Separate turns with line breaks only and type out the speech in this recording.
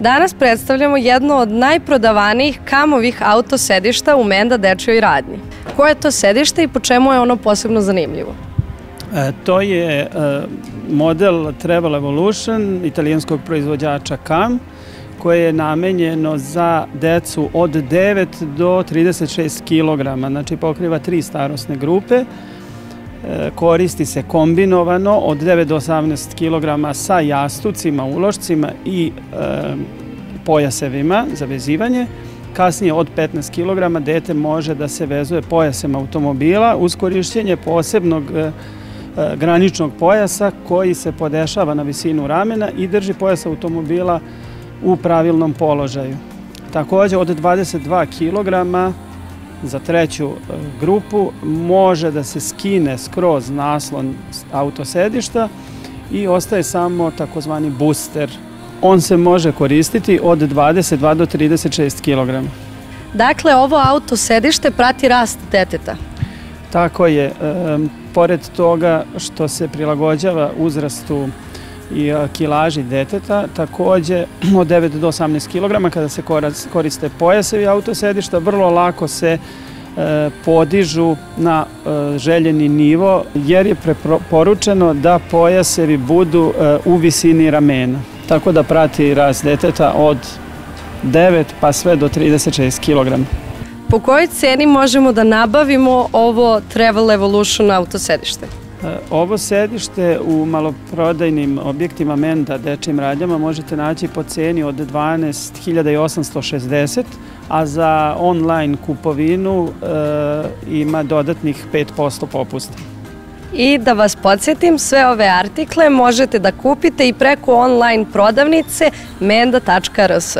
Danas predstavljamo jedno od najprodavanijih kamovih autosedišta u Menda dečijoj radnji. Koje je to sedište i po čemu je ono posebno zanimljivo?
To je model Travel Evolution italijanskog proizvođača KAM, koje je namenjeno za decu od 9 do 36 kg, znači pokriva 3 starosne grupe. Koristi se kombinovano od 9 do 18 kg sa jastucima, ulošcima i pojasevima za vezivanje. Kasnije od 15 kg dete može da se vezuje pojasem automobila uz korišćenje posebnog graničnog pojasa koji se podešava na visinu ramena i drži pojas automobila u pravilnom položaju. Također od 22 kg za treću grupu može da se skine skroz naslon autosedišta i ostaje samo takozvani booster. On se može koristiti od 22 do 36 kg.
Dakle, ovo autosedište prati rast deteta.
Tako je. Pored toga što se prilagođava uzrastu i kilaži deteta, također od 9 do 18 kg kada se koriste pojasevi autosedišta, vrlo lako se podižu na željeni nivo jer je preporučeno da pojasevi budu u visini ramena. Tako da prati rast deteta od 9 pa sve do 36 kg.
Po kojoj ceni možemo da nabavimo ovo Travel Evolution autosedište?
Ovo sedište u maloprodajnim objektima Menda dečijim radnjama možete naći po ceni od 12.860, a za online kupovinu ima dodatnih 5% popusta.
I da vas podsjetim, sve ove artikle možete da kupite i preko online prodavnice menda.rs.